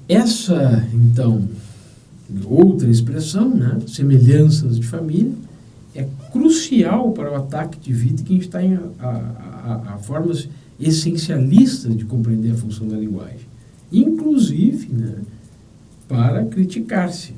Essa, então, outra expressão, né, semelhanças de família, é crucial para o ataque de Wittgenstein a formas essencialistas de compreender a função da linguagem, inclusive, né, para criticar-se.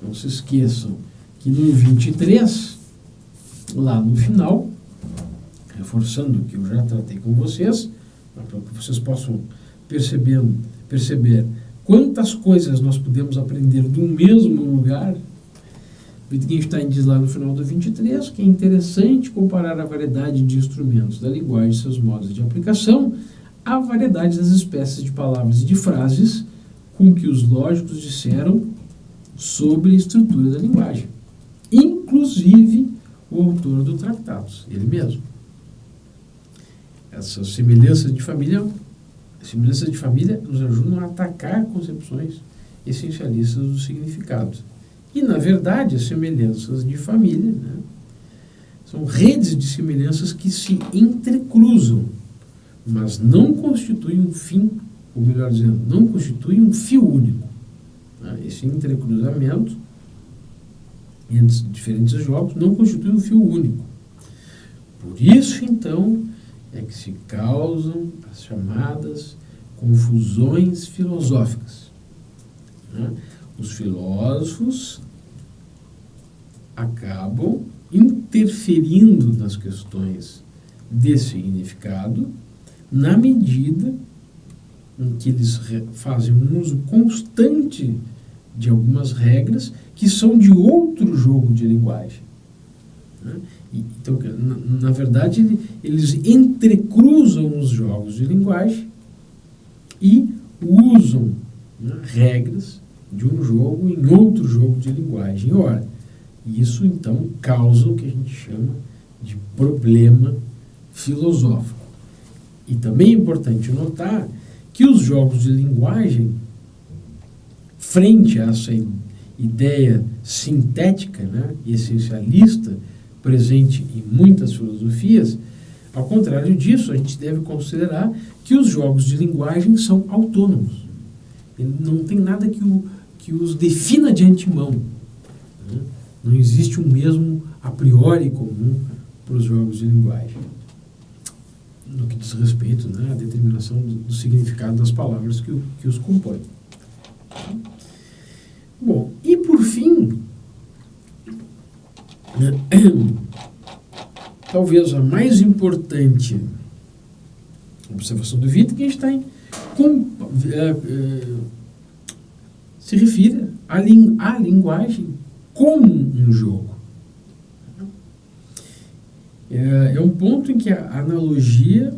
Não se esqueçam que no 23, lá no final, reforçando o que eu já tratei com vocês, para que vocês possam perceber quantas coisas nós podemos aprender do mesmo lugar, Wittgenstein diz lá no final do 23 que é interessante comparar a variedade de instrumentos da linguagem e seus modos de aplicação à variedade das espécies de palavras e de frases com que os lógicos disseram sobre a estrutura da linguagem, inclusive o autor do Tratados, ele mesmo. Essas semelhanças de família nos ajudam a atacar concepções essencialistas do significado. E, na verdade, as semelhanças de família, né, são redes de semelhanças que se entrecruzam, mas não constituem um fim, ou melhor dizendo, não constituem um fio único. Né? Esse entrecruzamento entre diferentes jogos não constitui um fio único. Por isso, então, é que se causam as chamadas confusões filosóficas. Né? Os filósofos acabam interferindo nas questões de significado na medida em que eles fazem um uso constante de algumas regras que são de outro jogo de linguagem. Né? Então, na verdade, eles entrecruzam os jogos de linguagem e usam, né, regras de um jogo em outro jogo de linguagem. Ora, isso então causa o que a gente chama de problema filosófico. E também é importante notar que os jogos de linguagem, frente a essa ideia sintética, né, e essencialista presente em muitas filosofias, ao contrário disso, a gente deve considerar que os jogos de linguagem são autônomos. Não tem nada que os defina de antemão. Né? Não existe um mesmo a priori comum para os jogos de linguagem, no que diz respeito, né, à determinação do significado das palavras que os compõem. Bom, e por fim, talvez a mais importante observação do Wittgenstein se refere à linguagem como um jogo. É um ponto em que a analogia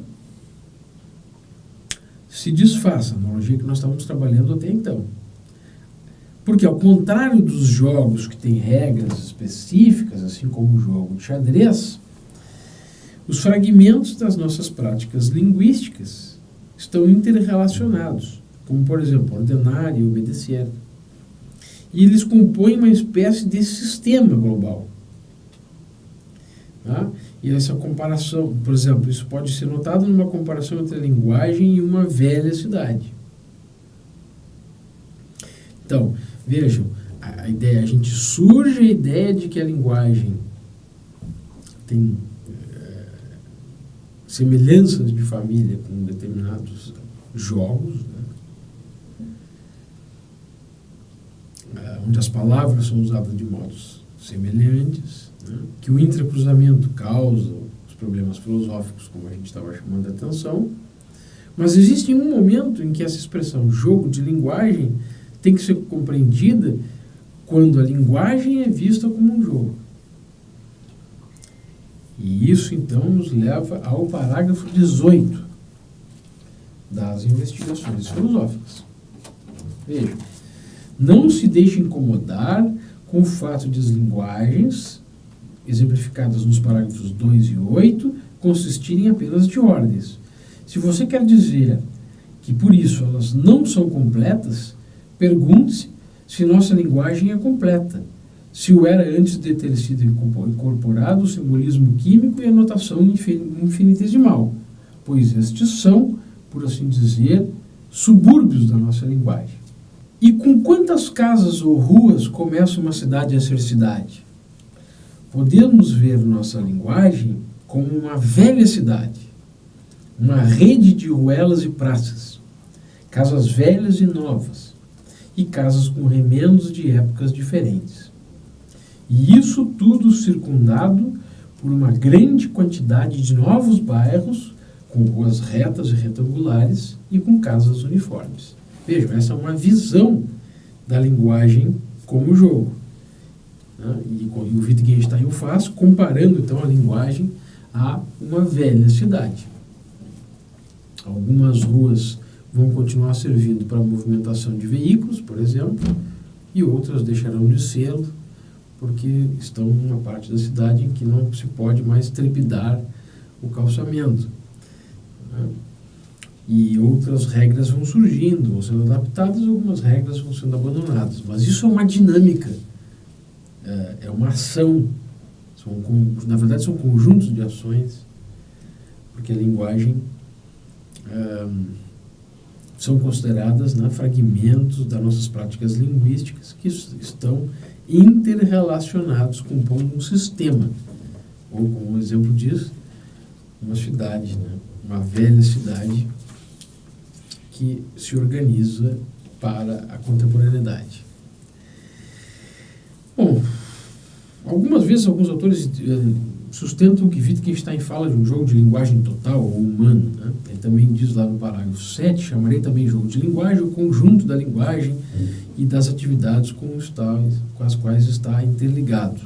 se desfaz, a analogia que nós estávamos trabalhando até então. Porque, ao contrário dos jogos que têm regras específicas, assim como o jogo de xadrez, os fragmentos das nossas práticas linguísticas estão interrelacionados, como, por exemplo, ordenar e obedecer. E eles compõem uma espécie de sistema global. Tá? E essa comparação, por exemplo, isso pode ser notado numa comparação entre a linguagem e uma velha cidade. Então, vejam, surge a ideia de que a linguagem tem semelhanças de família com determinados jogos, né, onde as palavras são usadas de modos semelhantes, né, que o entrecruzamento causa os problemas filosóficos, como a gente estava chamando a atenção, mas existe um momento em que essa expressão jogo de linguagem tem que ser compreendida quando a linguagem é vista como um jogo. E isso, então, nos leva ao parágrafo 18 das investigações filosóficas. Veja, não se deixe incomodar com o fato de as linguagens, exemplificadas nos parágrafos 2 e 8, consistirem apenas de ordens. Se você quer dizer que, por isso, elas não são completas, pergunte-se se nossa linguagem é completa, se o era antes de ter sido incorporado o simbolismo químico e a notação infinitesimal, pois estes são, por assim dizer, subúrbios da nossa linguagem. E com quantas casas ou ruas começa uma cidade a ser cidade? Podemos ver nossa linguagem como uma velha cidade, uma rede de ruelas e praças, casas velhas e novas, e casas com remendos de épocas diferentes. E isso tudo circundado por uma grande quantidade de novos bairros, com ruas retas e retangulares e com casas uniformes. Vejam, essa é uma visão da linguagem como jogo. Né? E o Wittgenstein o faz comparando então a linguagem a uma velha cidade. Algumas ruas vão continuar servindo para a movimentação de veículos, por exemplo, e outras deixarão de ser, porque estão numa parte da cidade em que não se pode mais trepidar o calçamento. Né? E outras regras vão surgindo, vão sendo adaptadas, algumas regras vão sendo abandonadas. Mas isso é uma dinâmica, é uma ação. Na verdade, são conjuntos de ações, porque a linguagem são consideradas, né, fragmentos das nossas práticas linguísticas que estão interrelacionados, compondo um sistema. Ou, como o exemplo diz, uma cidade, né, uma velha cidade que se organiza para a contemporaneidade. Bom, algumas vezes alguns autores sustentam que Wittgenstein fala de um jogo de linguagem total ou humano. Né? Ele também diz lá no parágrafo 7, chamarei também jogo de linguagem o conjunto da linguagem e das atividades com as quais está interligado.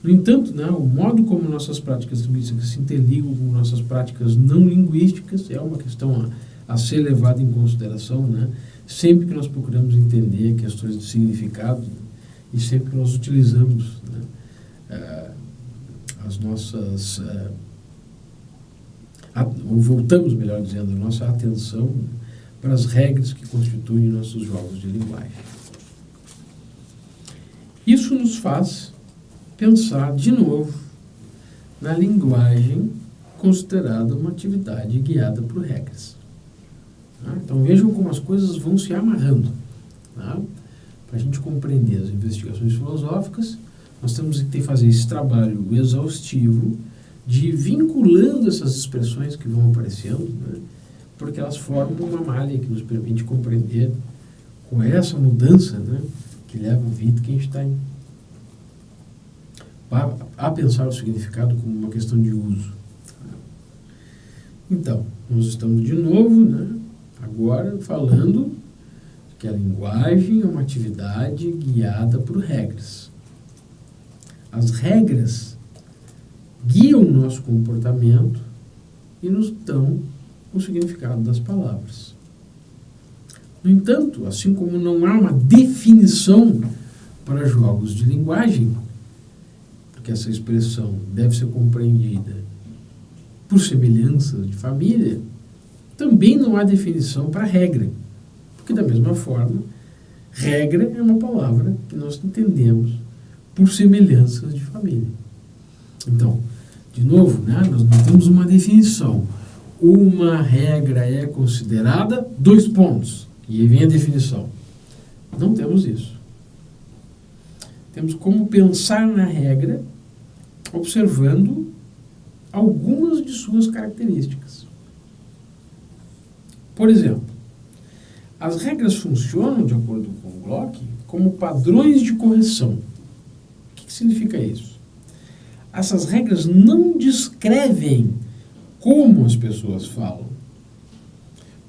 No entanto, né, o modo como nossas práticas linguísticas se interligam com nossas práticas não linguísticas é uma questão a ser levada em consideração, né, sempre que nós procuramos entender questões de significado, né, e sempre que nós utilizamos, né, as nossas... ou voltamos, melhor dizendo, a nossa atenção, né, para as regras que constituem nossos jogos de linguagem. Isso nos faz pensar de novo na linguagem considerada uma atividade guiada por regras. Tá? Então vejam como as coisas vão se amarrando. Tá? Para a gente compreender as investigações filosóficas, nós temos que fazer esse trabalho exaustivo de ir vinculando essas expressões que vão aparecendo, né? Porque elas formam uma malha que nos permite compreender com essa mudança, né, que leva o Wittgenstein a pensar o significado como uma questão de uso. Então, nós estamos de novo, né, agora falando que a linguagem é uma atividade guiada por regras. As regras guiam o nosso comportamento e nos dão o significado das palavras. No entanto, assim como não há uma definição para jogos de linguagem, porque essa expressão deve ser compreendida por semelhança de família, também não há definição para regra, porque da mesma forma, regra é uma palavra que nós entendemos por semelhança de família. Então, de novo, né, nós não temos uma definição. Uma regra é considerada, 2 pontos, e aí vem a definição. Não temos isso. Temos como pensar na regra observando algumas de suas características. Por exemplo, as regras funcionam, de acordo com Bloch, como padrões de correção. O que significa isso? Essas regras não descrevem como as pessoas falam,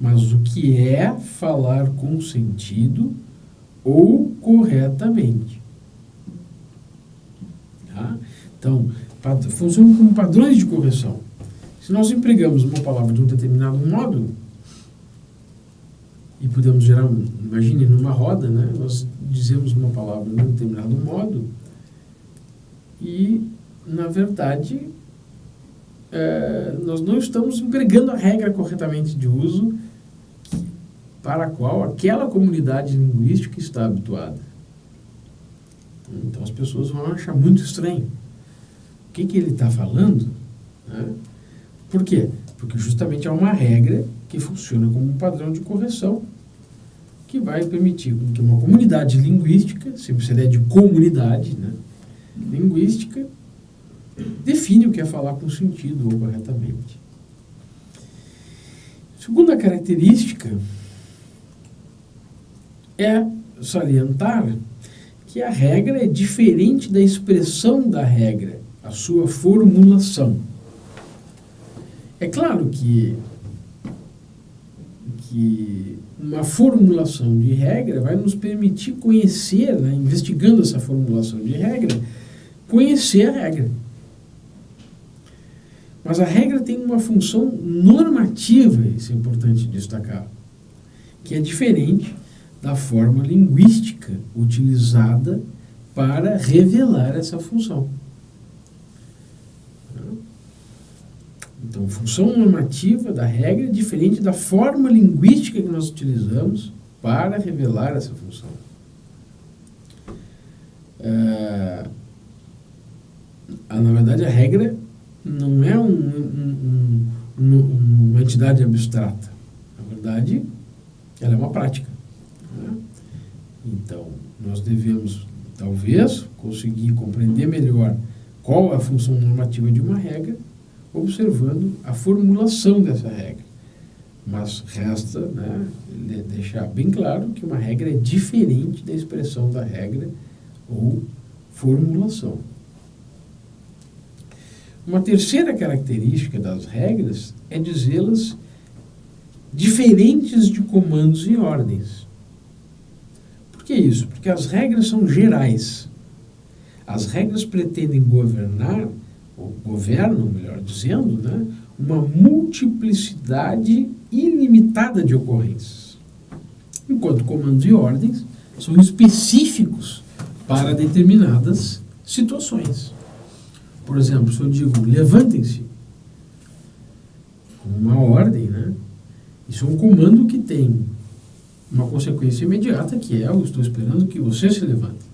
mas o que é falar com sentido ou corretamente. Tá? Então, funcionam como padrões de correção. Se nós empregamos uma palavra de um determinado modo, e podemos gerar, imagine numa roda, né? Nós dizemos uma palavra de um determinado modo, e, na verdade, nós não estamos empregando a regra corretamente de uso para a qual aquela comunidade linguística está habituada. Então as pessoas vão achar muito estranho. O que ele está falando? Né? Por quê? Porque justamente há uma regra que funciona como um padrão de correção que vai permitir que uma comunidade linguística, sempre seria de comunidade, né, linguística, define o que é falar com sentido ou corretamente. Segunda característica é salientar que a regra é diferente da expressão da regra, a sua formulação. É claro que uma formulação de regra vai nos permitir conhecer, né, investigando essa formulação de regra, conhecer a regra. Mas a regra tem uma função normativa, isso é importante destacar, que é diferente da forma linguística utilizada para revelar essa função. Então, função normativa da regra é diferente da forma linguística que nós utilizamos para revelar essa função. Na verdade, a regra não é uma entidade abstrata. Na verdade, ela é uma prática. Né? Então, nós devemos, talvez, conseguir compreender melhor qual é a função normativa de uma regra, observando a formulação dessa regra. Mas resta, né, deixar bem claro que uma regra é diferente da expressão da regra ou formulação. Uma terceira característica das regras é dizê-las diferentes de comandos e ordens. Por que isso? Porque as regras são gerais. As regras pretendem governar, ou governam, melhor dizendo, né, uma multiplicidade ilimitada de ocorrências. Enquanto comandos e ordens são específicos para determinadas situações. Por exemplo, se eu digo levantem-se, como uma ordem, né, isso é um comando que tem uma consequência imediata, que é: eu estou esperando que você se levante.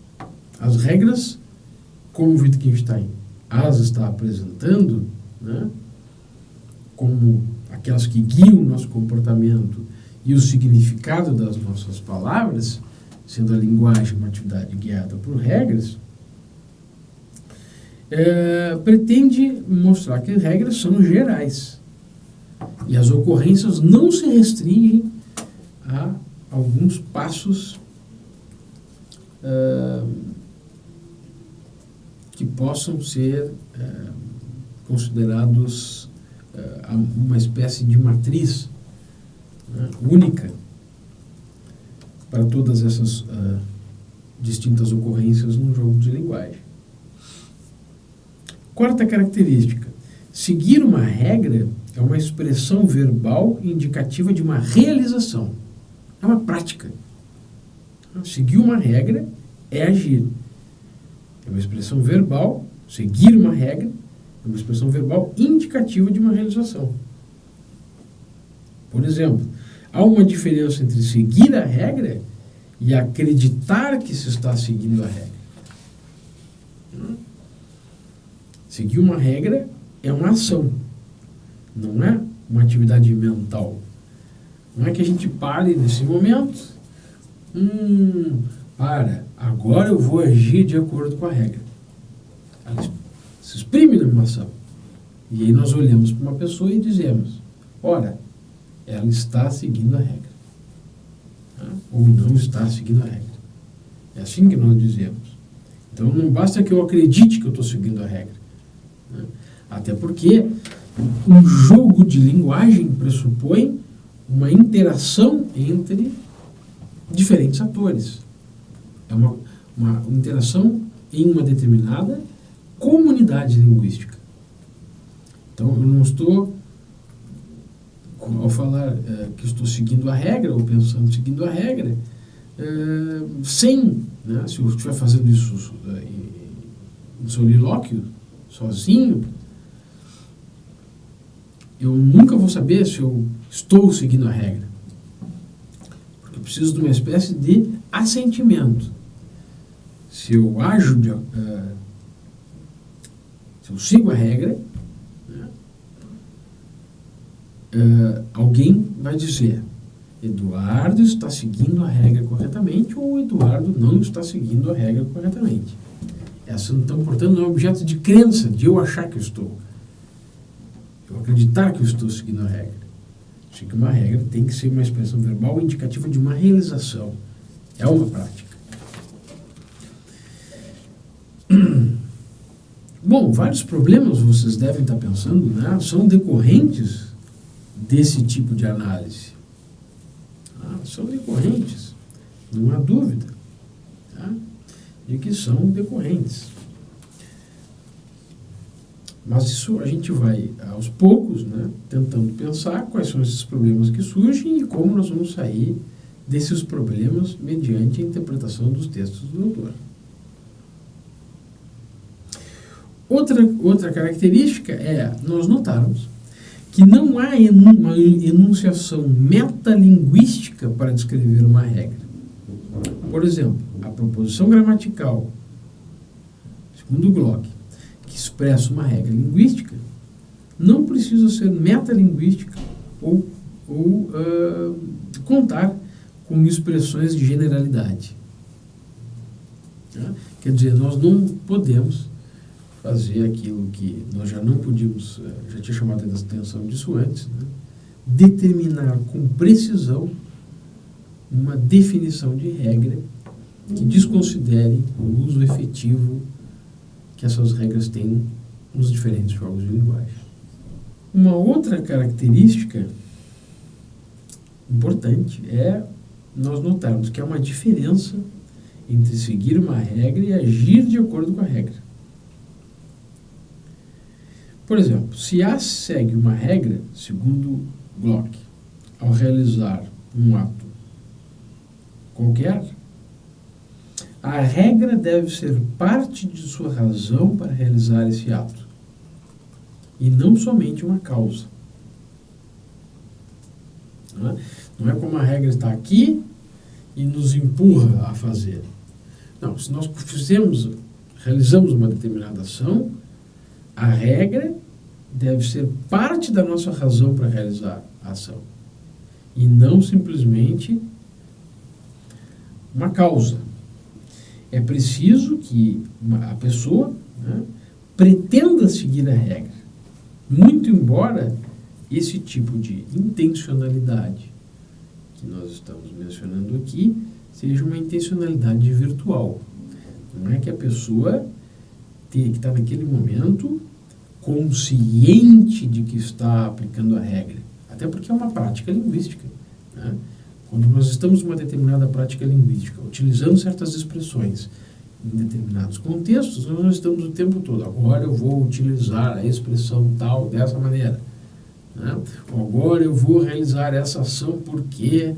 As regras, como o Wittgenstein as está apresentando, né, como aquelas que guiam o nosso comportamento e o significado das nossas palavras, sendo a linguagem uma atividade guiada por regras, pretende mostrar que as regras são gerais e as ocorrências não se restringem a alguns passos que possam ser considerados uma espécie de matriz, né, única para todas essas distintas ocorrências num jogo de linguagem. Quarta característica: seguir uma regra é uma expressão verbal indicativa de uma realização. É uma prática. Seguir uma regra é agir. É uma expressão verbal, seguir uma regra, é uma expressão verbal indicativa de uma realização. Por exemplo, há uma diferença entre seguir a regra e acreditar que se está seguindo a regra. Seguir uma regra é uma ação, não é uma atividade mental. Não é que a gente pare nesse momento, agora eu vou agir de acordo com a regra. Ela se exprime numa ação. E aí nós olhamos para uma pessoa e dizemos: ora, ela está seguindo a regra. Ou não está seguindo a regra. É assim que nós dizemos. Então não basta que eu acredite que eu estou seguindo a regra. Até porque um jogo de linguagem pressupõe uma interação entre diferentes atores. É uma interação em uma determinada comunidade linguística. Então, eu não estou, ao falar que estou seguindo a regra, ou pensando seguindo a regra, sem, né, se eu estiver fazendo isso em solilóquio, sozinho, eu nunca vou saber se eu estou seguindo a regra. Porque eu preciso de uma espécie de assentimento. Se eu ajo, se eu sigo a regra, né, se eu sigo a regra, eu preciso de uma espécie de alguém vai dizer: Eduardo está seguindo a regra corretamente, ou Eduardo não está seguindo a regra corretamente. Essa, então, portanto, não é objeto de crença, de eu achar que eu estou. Eu acreditar que eu estou seguindo a regra. Acho que uma regra tem que ser uma expressão verbal indicativa de uma realização. É uma prática. Bom, vários problemas vocês devem estar pensando, né, são decorrentes desse tipo de análise. São decorrentes, não há dúvida, tá, de que são decorrentes. Mas isso a gente vai, aos poucos, né, tentando pensar quais são esses problemas que surgem e como nós vamos sair desses problemas mediante a interpretação dos textos do autor. Outra característica é nós notarmos que não há uma enunciação metalinguística para descrever uma regra. Por exemplo, a proposição gramatical, segundo Glock, que expressa uma regra linguística, não precisa ser metalinguística ou contar com expressões de generalidade. Quer dizer, nós não podemos fazer aquilo que nós já não podíamos, já tinha chamado a atenção disso antes, né? Determinar com precisão uma definição de regra que desconsidere o uso efetivo que essas regras têm nos diferentes jogos de linguagem. Uma outra característica importante é nós notarmos que há uma diferença entre seguir uma regra e agir de acordo com a regra. Por exemplo, se A segue uma regra, segundo Glock, ao realizar um ato qualquer, a regra deve ser parte de sua razão para realizar esse ato, e não somente uma causa. Não é como a regra está aqui e nos empurra a fazer. Não, se nós realizamos uma determinada ação, a regra deve ser parte da nossa razão para realizar a ação, e não simplesmente uma causa. É preciso que a pessoa, né, pretenda seguir a regra, muito embora esse tipo de intencionalidade que nós estamos mencionando aqui seja uma intencionalidade virtual. Não é que a pessoa tem que estar naquele momento consciente de que está aplicando a regra, até porque é uma prática linguística, né? Quando nós estamos numa determinada prática linguística, utilizando certas expressões em determinados contextos, nós não estamos o tempo todo, agora eu vou utilizar a expressão tal dessa maneira, né? Ou agora eu vou realizar essa ação porque,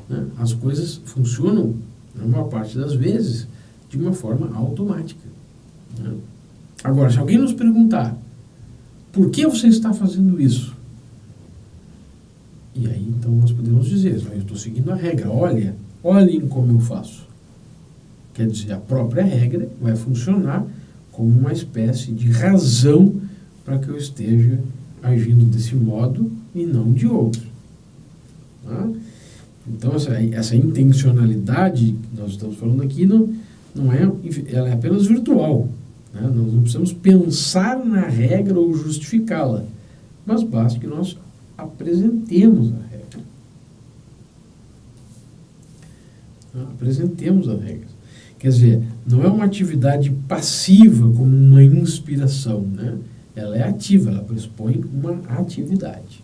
né, as coisas funcionam, na maior parte das vezes, de uma forma automática, né? Agora, se alguém nos perguntar por que você está fazendo isso? E aí, então, nós podemos dizer, eu estou seguindo a regra, olhem como eu faço. Quer dizer, a própria regra vai funcionar como uma espécie de razão para que eu esteja agindo desse modo e não de outro. Tá? Então, essa intencionalidade que nós estamos falando aqui não é, ela é apenas virtual. Né? Nós não precisamos pensar na regra ou justificá-la, mas basta que nós apresentemos a regra. Apresentemos a regra. Quer dizer, não é uma atividade passiva como uma inspiração, né? Ela é ativa, ela pressupõe uma atividade.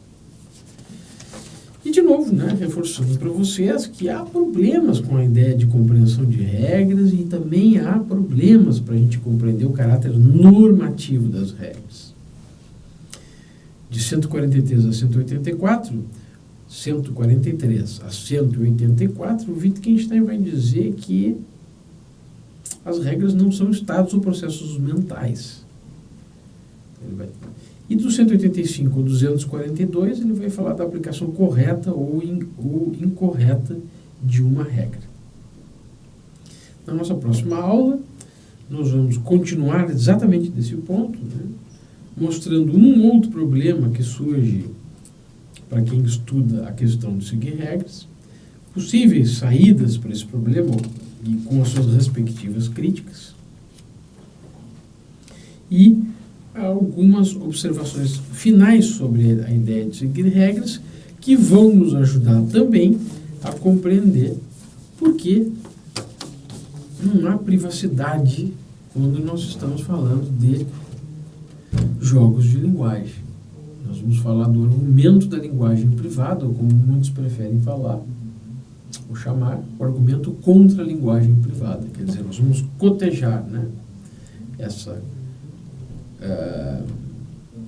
E, de novo, né, reforçando para vocês que há problemas com a ideia de compreensão de regras e também há problemas para a gente compreender o caráter normativo das regras. De 143 a 184, 143 a 184, o Wittgenstein vai dizer que as regras não são estados ou processos mentais. E do 185 ao 242, ele vai falar da aplicação correta ou incorreta de uma regra. Na nossa próxima aula, nós vamos continuar exatamente desse ponto, né, mostrando um outro problema que surge para quem estuda a questão de seguir regras, possíveis saídas para esse problema e com as suas respectivas críticas, e algumas observações finais sobre a ideia de seguir regras que vão nos ajudar também a compreender por que não há privacidade quando nós estamos falando de jogos de linguagem. Nós vamos falar do argumento da linguagem privada, ou como muitos preferem falar, ou chamar, o argumento contra a linguagem privada. Quer dizer, nós vamos cotejar, né, essa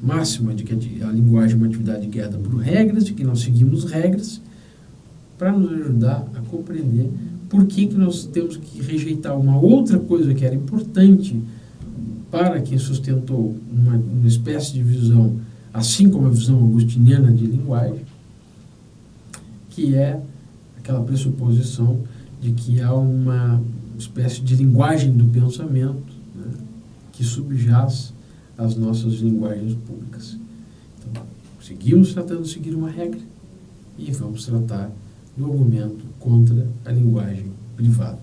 máxima de que a linguagem é uma atividade guiada por regras, de que nós seguimos regras, para nos ajudar a compreender por que nós temos que rejeitar uma outra coisa que era importante para quem sustentou uma espécie de visão, assim como a visão agustiniana de linguagem, que é aquela pressuposição de que há uma espécie de linguagem do pensamento, né, que subjaz às nossas linguagens públicas. Então, seguimos tratando de seguir uma regra e vamos tratar do argumento contra a linguagem privada.